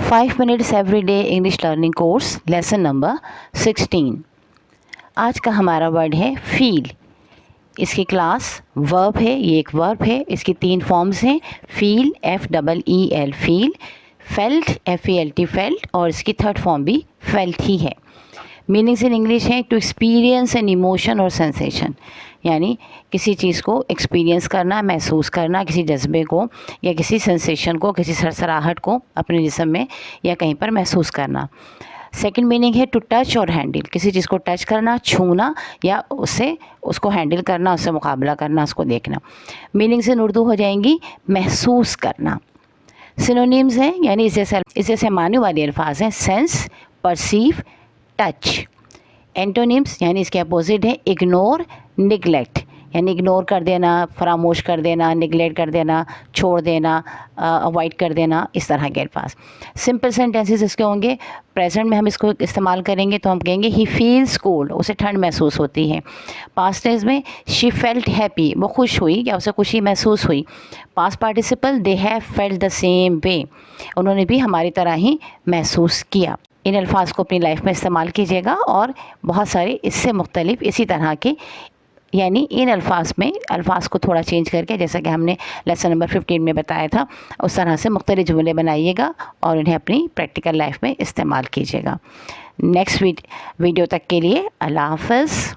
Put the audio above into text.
5 minutes every day English learning course lesson number 16। आज का हमारा वर्ड है फील। इसकी क्लास वर्ब है, ये एक वर्ब है। इसकी 3 फॉर्म्स हैं, feel FEEL feel, felt FELT felt, और इसकी 3rd फॉर्म भी फेल्ट ही है। मीनिंग्स इन इंग्लिश है टू एक्सपीरियंस एन इमोशन और सेंसेशन, यानी किसी चीज़ को एक्सपीरियंस करना, महसूस करना, किसी जज्बे को या किसी सेंसेशन को, किसी सरसराहट को अपने जिस्म में या कहीं पर महसूस करना। सेकंड मीनिंग है टू टच और हैंडल, किसी चीज़ को टच करना, छूना या उसको हैंडल करना, उससे मुकाबला करना, उसको देखना। मीनिंग्स इन उर्दू हो जाएंगी महसूस करना। सिनोनिम्स हैं, यानी इस जैसे मानने वाले अल्फाज हैं सेंस, परसीव, टच। एंटोनिम्स यानी इसके अपोजिट है इग्नोर, निगलेक्ट, यानी इग्नोर कर देना, फरामोश कर देना, निगलेक्ट कर देना, छोड़ देना, अवॉइड कर देना, इस तरह के अल्फाज। सिंपल सेंटेंसेस इसके होंगे, प्रेजेंट में हम इसको इस्तेमाल करेंगे तो हम कहेंगे ही फील्स कोल्ड, उसे ठंड महसूस होती है। पास्ट टेंस में शी फेल्ट हैप्पी, वो खुश हुई या उसे खुशी महसूस हुई। Past participle they have felt the same way, उन्होंने भी हमारी तरह ही महसूस किया। इन अल्फाज को अपनी लाइफ में इस्तेमाल कीजिएगा और बहुत सारे इससे मुख्तलिफ इसी तरह के, यानी इन अल्फाज में अल्फाज को थोड़ा चेंज करके, जैसा कि हमने लेसन नंबर 15 में बताया था, उस तरह से मुख्तलिफ जुमले बनाइएगा और उन्हें अपनी प्रैक्टिकल लाइफ में इस्तेमाल कीजिएगा। नेक्स्ट वीडियो तक के लिए अल्लाह हाफ़िज़।